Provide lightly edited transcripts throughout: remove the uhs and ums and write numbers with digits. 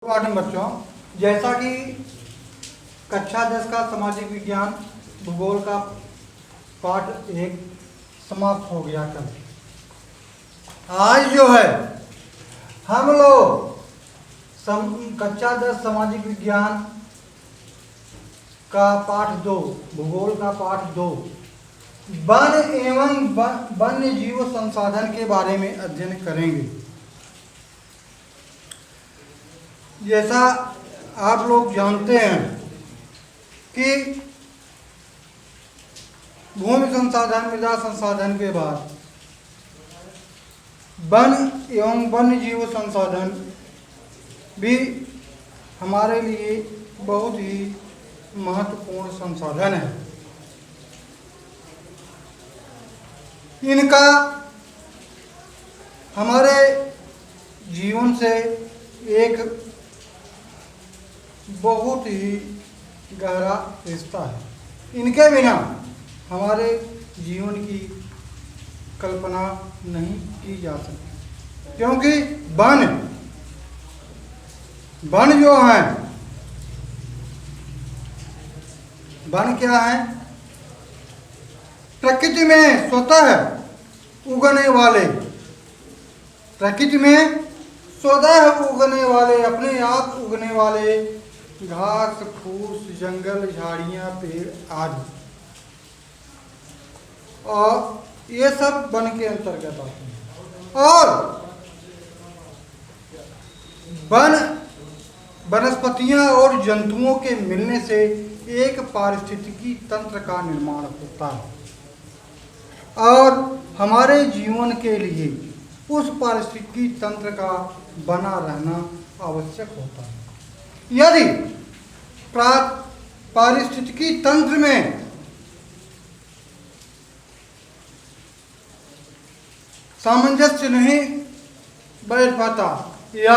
पाठ में बच्चों, जैसा कि कक्षा 10 का सामाजिक विज्ञान भूगोल का पाठ 1 समाप्त हो गया कल। आज जो है हम लोग कक्षा 10 सामाजिक विज्ञान का पाठ 2 भूगोल का पाठ 2 वन एवं वन्य जीव संसाधन के बारे में अध्ययन करेंगे। जैसा आप लोग जानते हैं कि भूमि संसाधन मृदा संसाधन के बाद वन एवं वन्य जीव संसाधन भी हमारे लिए बहुत ही महत्वपूर्ण संसाधन है। इनका हमारे जीवन से एक बहुत ही गहरा रिश्ता है। इनके बिना हमारे जीवन की कल्पना नहीं की जा सकती, क्योंकि वन जो है, वन क्या है? प्रकृति में स्वतः उगने वाले, प्रकृति में स्वतः उगने वाले, अपने आप उगने वाले घास फूस जंगल झाड़ियाँ पेड़ आदि, और ये सब वन के अंतर्गत आते हैं। और वनस्पतियाँ और जंतुओं के मिलने से एक पारिस्थितिकी तंत्र का निर्माण होता है, और हमारे जीवन के लिए उस पारिस्थितिकी तंत्र का बना रहना आवश्यक होता है। यदि पारिस्थितिकी तंत्र में सामंजस्य नहीं बैठ पाता या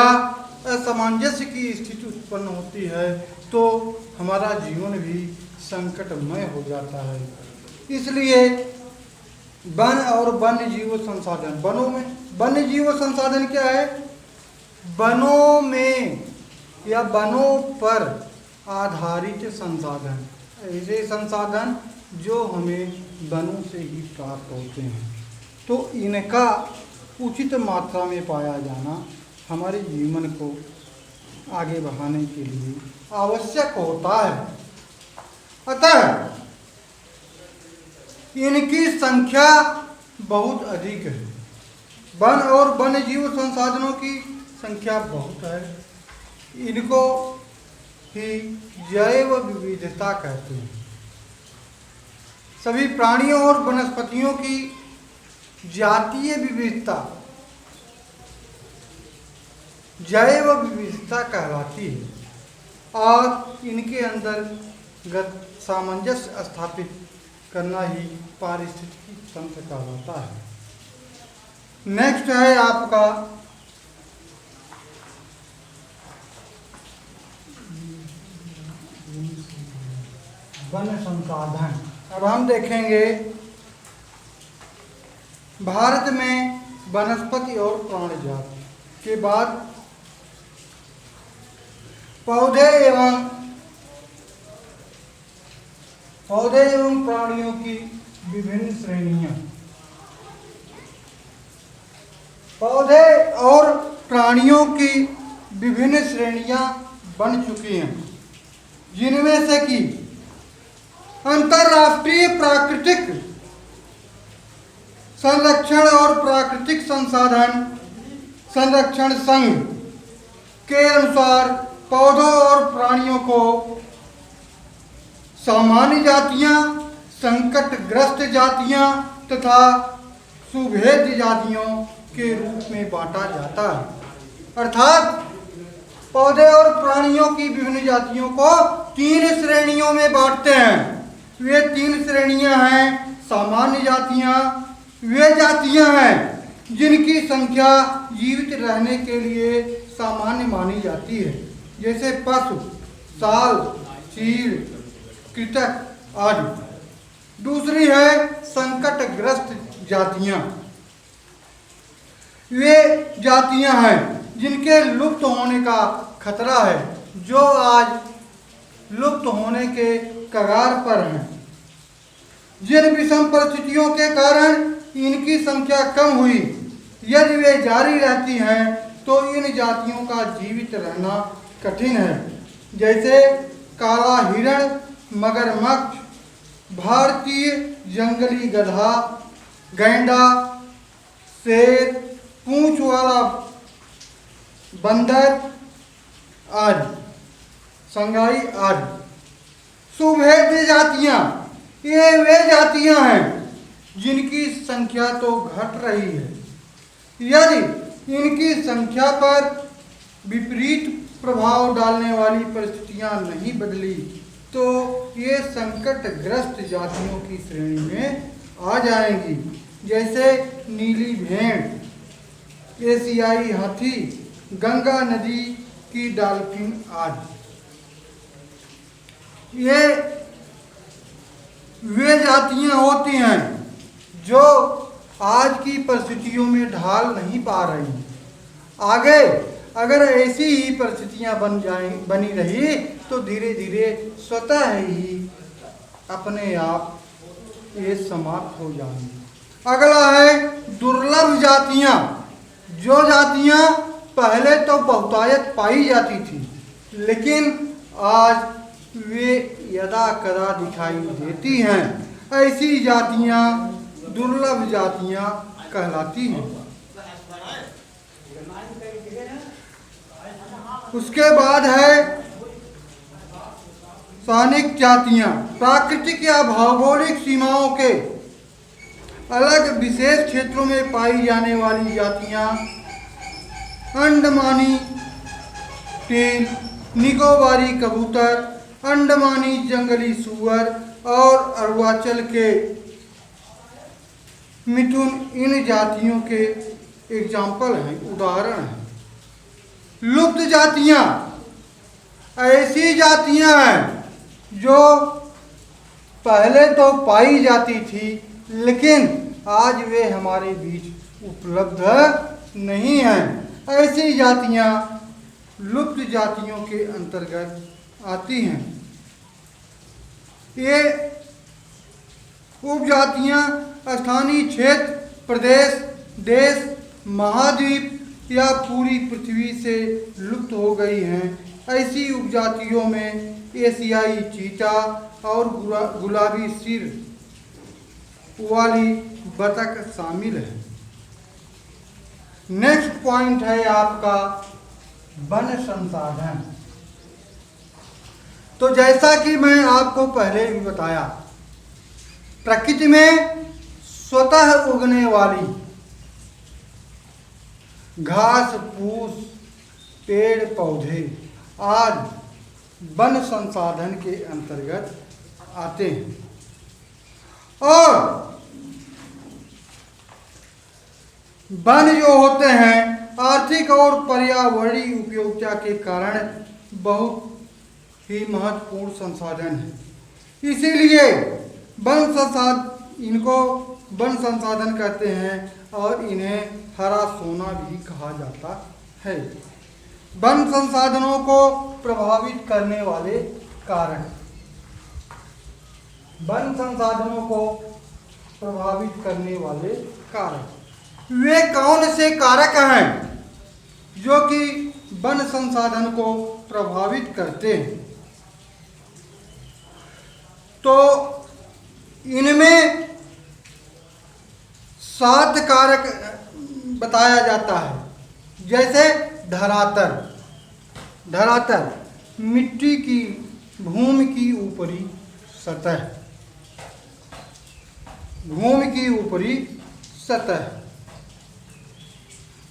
असामंजस्य की स्थिति उत्पन्न होती है तो हमारा जीवन भी संकटमय हो जाता है। इसलिए वन और वन्य जीव संसाधन, वनों में वन्य जीव संसाधन क्या है? वनों में या वनों पर आधारित संसाधन, ऐसे संसाधन जो हमें वनों से ही प्राप्त होते हैं, तो इनका उचित मात्रा में पाया जाना हमारे जीवन को आगे बढ़ाने के लिए आवश्यक होता है। अतः इनकी संख्या बहुत अधिक है। वन और वन्य जीव संसाधनों की संख्या बहुत है। इनको ही जैव विविधता कहते हैं। सभी प्राणियों और वनस्पतियों की जातीय विविधता जैव विविधता कहलाती है, और इनके अंतर्गत सामंजस्य स्थापित करना ही पारिस्थितिकी तंत्र कहलाता है। नेक्स्ट है आपका वन संसाधन। अब हम देखेंगे भारत में वनस्पति और प्राणी जाति के बाद पौधे एवं प्राणियों की विभिन्न श्रेणियां। पौधे और प्राणियों की विभिन्न श्रेणियां बन चुकी हैं, जिनमें से कि अंतर्राष्ट्रीय प्राकृतिक संरक्षण और प्राकृतिक संसाधन संरक्षण संघ के अनुसार पौधों और प्राणियों को सामान्य जातियां, संकटग्रस्त जातियां तथा सुभेद्य जातियों के रूप में बांटा जाता है। अर्थात पौधे और प्राणियों की विभिन्न जातियों को 3 श्रेणियों में बांटते हैं। वे 3 श्रेणियां हैं। सामान्य जातियां वे जातियां हैं जिनकी संख्या जीवित रहने के लिए सामान्य मानी जाती है, जैसे पशु, साल, चीड़, कृंतक आदि। दूसरी है संकटग्रस्त जातियां। वे जातियां हैं जिनके लुप्त होने का खतरा है, जो आज लुप्त होने के कगार पर हैं। जिन विषम परिस्थितियों के कारण इनकी संख्या कम हुई, यदि वे जारी रहती हैं तो इन जातियों का जीवित रहना कठिन है। जैसे काला हिरण, मगरमच्छ, भारतीय जंगली गधा, गैंडा, शेर, पूंछ वाला बंदर आदि, संगाई आदि। सुभेद्य जातियां, ये वे जातियां हैं जिनकी संख्या तो घट रही है। यदि इनकी संख्या पर विपरीत प्रभाव डालने वाली परिस्थितियां नहीं बदली तो ये संकटग्रस्त जातियों की श्रेणी में आ जाएंगी, जैसे नीली भेड़, एशियाई हाथी, गंगा नदी की डॉल्फिन आदि। ये वे जातियां होती हैं जो आज की परिस्थितियों में ढाल नहीं पा रही। आगे अगर ऐसी ही परिस्थितियां बनी रही तो धीरे धीरे स्वतः ही अपने आप ये समाप्त हो जाएंगी। अगला है दुर्लभ जातियां। जो जातियां पहले तो बहुतायत पाई जाती थी, लेकिन आज वे यदा कदा दिखाई देती हैं, ऐसी जातियां दुर्लभ जातियां कहलाती हैं। उसके बाद है स्थानिक जातियां। प्राकृतिक या भौगोलिक सीमाओं के अलग विशेष क्षेत्रों में पाई जाने वाली जातियां अंडमानी टील, निकोबारी कबूतर, अंडमानी जंगली सूअर और अरुणाचल के मिथुन इन जातियों के एग्जाम्पल हैं, उदाहरण हैं। लुप्त जातियां ऐसी जातियां हैं जो पहले तो पाई जाती थी, लेकिन आज वे हमारे बीच उपलब्ध नहीं हैं। ऐसी जातियां लुप्त जातियों के अंतर्गत आती हैं। ये उपजातियां स्थानीय क्षेत्र, प्रदेश, देश, महाद्वीप या पूरी पृथ्वी से लुप्त हो गई हैं। ऐसी उपजातियों में एशियाई चीता और गुलाबी सिर वाली बतख शामिल है। नेक्स्ट पॉइंट है आपका वन संसाधन। तो जैसा कि मैं आपको पहले भी बताया, प्रकृति में स्वतः उगने वाली घास फूस, पेड़ पौधे आदि वन संसाधन के अंतर्गत आते हैं। और वन जो होते हैं आर्थिक और पर्यावरणीय उपयोगिता के कारण बहुत ही महत्वपूर्ण संसाधन है। इसीलिए इनको वन संसाधन कहते हैं और इन्हें हरा सोना भी कहा जाता है। वन संसाधनों को प्रभावित करने वाले कारक, वन संसाधनों को प्रभावित करने वाले कारक वे कौन से कारक हैं जो कि वन संसाधन को प्रभावित करते हैं? तो इनमें 7 कारक बताया जाता है। जैसे धरातल मिट्टी की, भूमि की ऊपरी सतह, भूमि की ऊपरी सतह।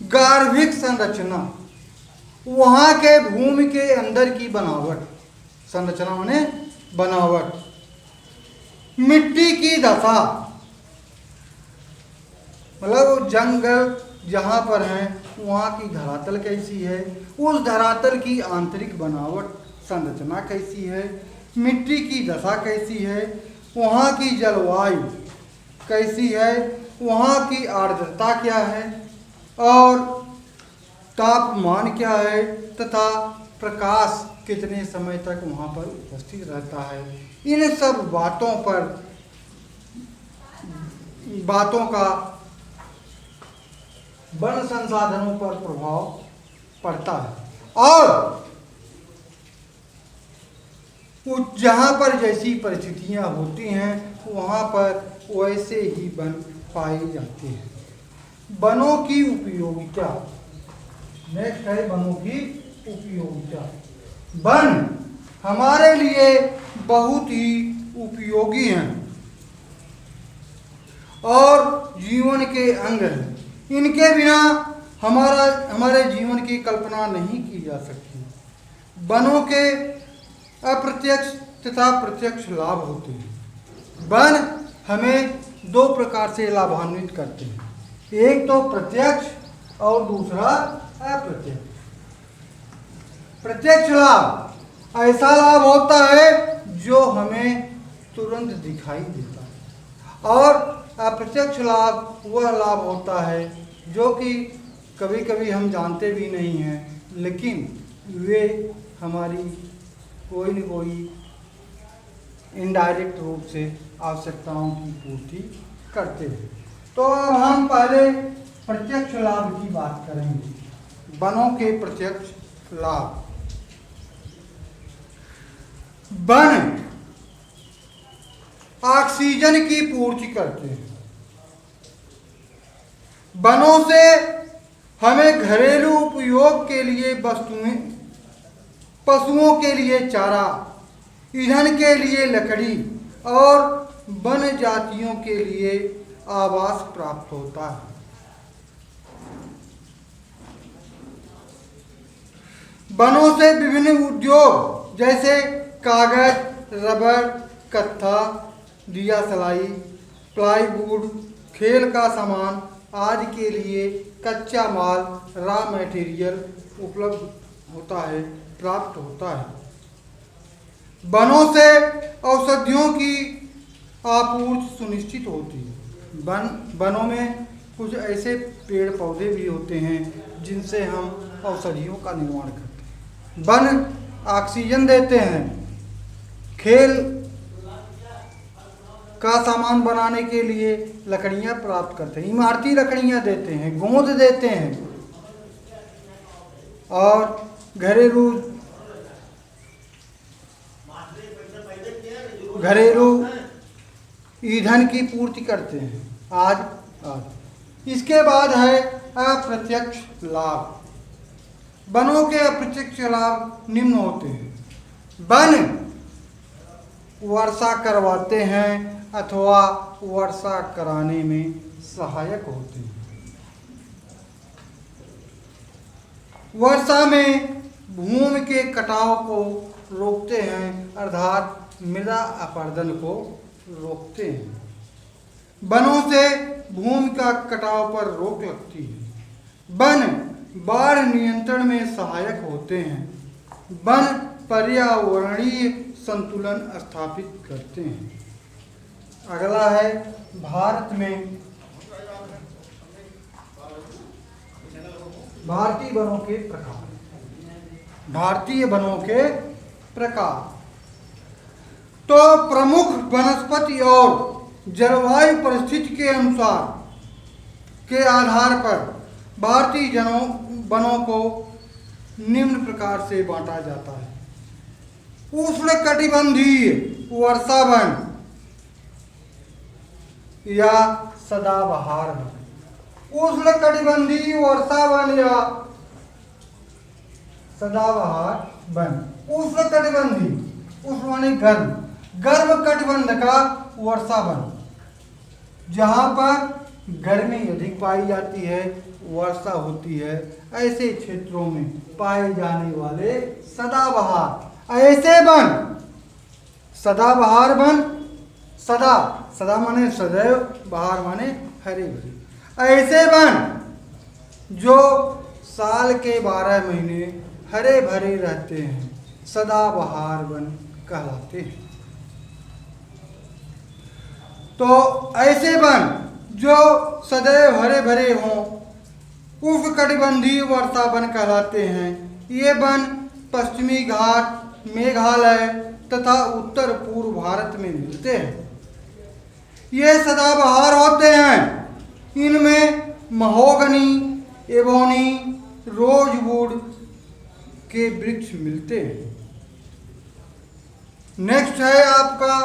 गार्भिक संरचना, वहाँ के भूमि के अंदर की बनावट, संरचना माने बनावट। मिट्टी की दशा, मतलब जंगल जहाँ पर हैं वहाँ की धरातल कैसी है, उस धरातल की आंतरिक बनावट, संरचना कैसी है, मिट्टी की दशा कैसी है, वहाँ की जलवायु कैसी है, वहाँ की आर्द्रता क्या है, और तापमान क्या है तथा प्रकाश कितने समय तक वहाँ पर उपस्थित रहता है, इन सब बातों का वन संसाधनों पर प्रभाव पड़ता है। और जहाँ पर जैसी परिस्थितियाँ होती हैं वहाँ पर वैसे ही वन पाए जाते हैं। वनों की उपयोगिता, नेक्स्ट है वनों की उपयोगिता। वन हमारे लिए बहुत ही उपयोगी हैं और जीवन के अंग हैं। इनके बिना हमारे जीवन की कल्पना नहीं की जा सकती। वनों के अप्रत्यक्ष तथा प्रत्यक्ष लाभ होते हैं। वन हमें दो प्रकार से लाभान्वित करते हैं, एक तो प्रत्यक्ष और दूसरा अप्रत्यक्ष। प्रत्यक्ष लाभ ऐसा लाभ होता है जो हमें तुरंत दिखाई देता है, और अप्रत्यक्ष लाभ वह लाभ होता है जो कि कभी कभी हम जानते भी नहीं हैं, लेकिन वे हमारी कोई न कोई इनडायरेक्ट रूप से आवश्यकताओं की पूर्ति करते हैं। तो अब हम पहले प्रत्यक्ष लाभ की बात करेंगे। वनों के प्रत्यक्ष लाभ। वन ऑक्सीजन की पूर्ति करते हैं। वनों से हमें घरेलू उपयोग के लिए वस्तुएं, पशुओं के लिए चारा, ईंधन के लिए लकड़ी और वन जातियों के लिए आवास प्राप्त होता है। वनों से विभिन्न उद्योग जैसे कागज, रबर, कत्था, दिया सलाई, प्लाईवुड, खेल का सामान आदि के लिए कच्चा माल, रॉ मटेरियल उपलब्ध होता है, प्राप्त होता है। वनों से औषधियों की आपूर्ति सुनिश्चित होती है। वनों में कुछ ऐसे पेड़ पौधे भी होते हैं जिनसे हम औषधियों का निर्माण करते हैं। वन ऑक्सीजन देते हैं, खेल का सामान बनाने के लिए लकड़ियां प्राप्त करते हैं, इमारती लकड़ियां देते हैं, गोंद देते हैं, और घरेलू ईंधन की पूर्ति करते हैं। आज इसके बाद है अप्रत्यक्ष लाभ। वनों के अप्रत्यक्ष लाभ निम्न होते हैं। वन वर्षा करवाते हैं अथवा वर्षा कराने में सहायक होते हैं। वर्षा में भूमि के कटाव को रोकते हैं, अर्थात मृदा अपरदन को रोकते हैं। वनों से भूमि का कटाव पर रोक लगती है। वन बाढ़ नियंत्रण में सहायक होते हैं। वन पर्यावरणीय संतुलन स्थापित करते हैं। अगला है भारत में भारतीय वनों के प्रकार। भारतीय वनों के प्रकार तो प्रमुख वनस्पति और जलवायु परिस्थिति के अनुसार के आधार पर भारतीय वनों को निम्न प्रकार से बांटा जाता है। उष्णकटिबंधीय वर्षा वन या सदाबहार वन। उष्णकटिबंधीय वर्षा वन या सदाबहार वन। उष्णकटिबंधीय, उष्ण माने गर्म, गर्म कटिबंध का वर्षा वन, जहाँ पर गर्मी अधिक पाई जाती है, वर्षा होती है, ऐसे क्षेत्रों में पाए जाने वाले सदाबहार ऐसे वन, सदाबहार वन, सदा माने सदैव, बहार माने हरे भरे, ऐसे वन जो साल के 12 महीने हरे भरे रहते हैं, सदाबहार वन कहलाते हैं। तो ऐसे वन जो सदैव हरे भरे हों उष्णकटिबंधीय वर्षा वन कहलाते हैं। ये वन पश्चिमी घाट, मेघालय तथा उत्तर पूर्व भारत में मिलते हैं। ये सदाबहार होते हैं। इनमें महोगनी, एबोनी, रोजवुड के वृक्ष मिलते हैं। नेक्स्ट है आपका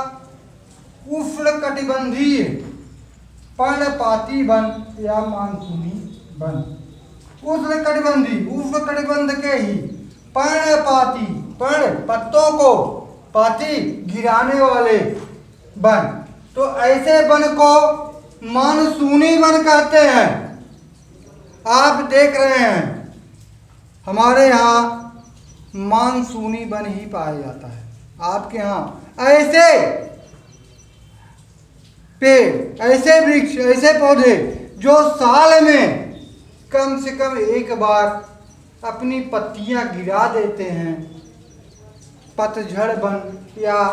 उष्णकटिबंधीय पर्णपाती वन या मानसूनी वन। उष्णकटिबंध के ही पर्णपाती, पर्ण पत्तों को, पाती गिराने वाले वन, तो ऐसे वन को मानसूनी वन कहते हैं। आप देख रहे हैं हमारे यहाँ मानसूनी वन ही पाया जाता है। आपके यहाँ ऐसे पेड़, ऐसे वृक्ष, ऐसे पौधे जो साल में कम से कम एक बार अपनी पत्तियां गिरा देते हैं, पतझड़ वन या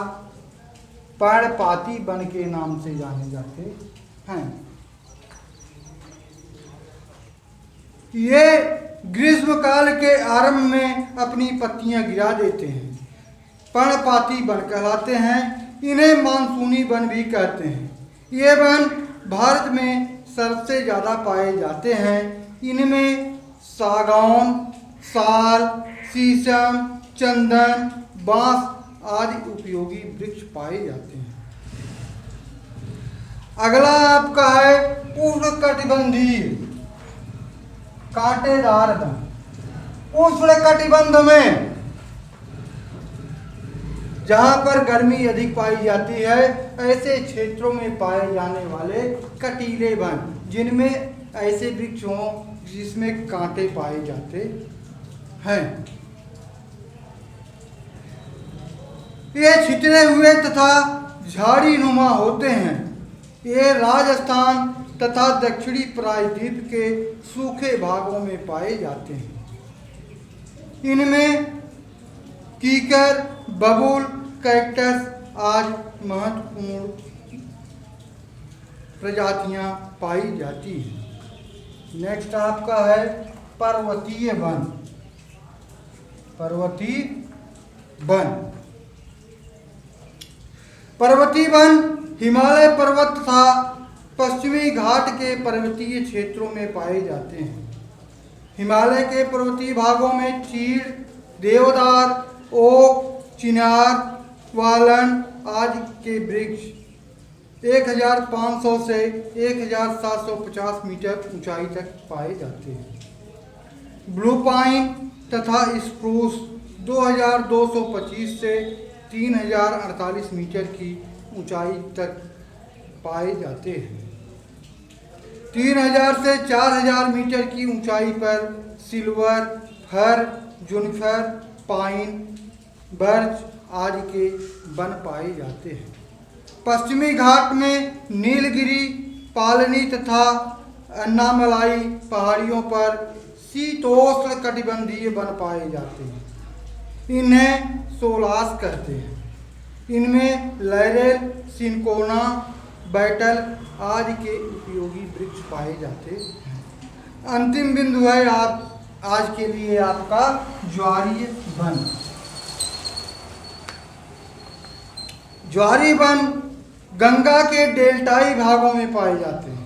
पर्णपाती वन के नाम से जाने जाते हैं। ये ग्रीष्म काल के आरंभ में अपनी पत्तियां गिरा देते हैं, पर्णपाती वन कहलाते हैं। इन्हें मानसूनी वन भी कहते हैं। ये वन भारत में सबसे ज़्यादा पाए जाते हैं। इनमें सागौन, साल, शीशम, चंदन, बांस आदि उपयोगी वृक्ष पाए जाते हैं। अगला आपका है उष्णकटिबंधीय कांटेदार वन। उष्णकटिबंध में जहाँ पर गर्मी अधिक पाई जाती है, ऐसे क्षेत्रों में पाए जाने वाले कटीले वन, जिनमें ऐसे वृक्ष हों जिसमें कांटे पाए जाते हैं। ये छितरे हुए तथा झाड़ी नुमा होते हैं। ये राजस्थान तथा दक्षिणी प्रायद्वीप के सूखे भागों में पाए जाते हैं। इनमें कीकर, बबूल, कैक्टस आदि महत्वपूर्ण प्रजातियां पाई जाती हैं। नेक्स्ट आपका है पर्वतीय वन। पर्वतीय वन हिमालय पर्वत तथा पश्चिमी घाट के पर्वतीय क्षेत्रों में पाए जाते हैं। हिमालय के पर्वतीय भागों में चीड़, देवदार, ओक, चिनार, वालन आदि के वृक्ष 1500 से 1750 मीटर ऊंचाई तक पाए जाते हैं। ब्लू पाइन तथा स्प्रूस 2225 से 3048 मीटर की ऊंचाई तक पाए जाते हैं। 3000 से 4000 मीटर की ऊंचाई पर सिल्वर, फर, जुनिफर, पाइन, बर्च आदि के वन पाए जाते हैं। पश्चिमी घाट में नीलगिरी, पालनी तथा अन्नामलाई पहाड़ियों पर शीतोष्ण कटिबंधीय वन पाए जाते हैं। इन्हें सोलास कहते हैं। इनमें लैरेल, सिनकोना, बैटल आदि के उपयोगी वृक्ष पाए जाते हैं। अंतिम बिंदु है आज के लिए आपका ज्वारीय वन। ज्वारीय वन गंगा के डेल्टाई भागों में पाए जाते हैं।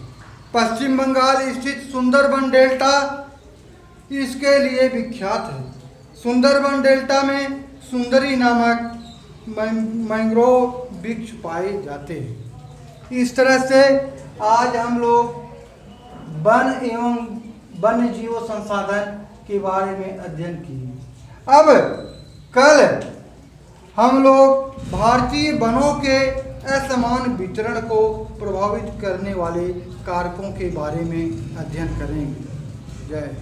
पश्चिम बंगाल स्थित सुंदरबन डेल्टा इसके लिए विख्यात है। सुंदरबन डेल्टा में सुंदरी नामक मैंग्रोव वृक्ष पाए जाते हैं। इस तरह से आज हम लोग वन एवं वन्य जीव संसाधन के बारे में अध्ययन किए। अब कल हम लोग भारतीय वनों के असमान वितरण को प्रभावित करने वाले कारकों के बारे में अध्ययन करेंगे। जय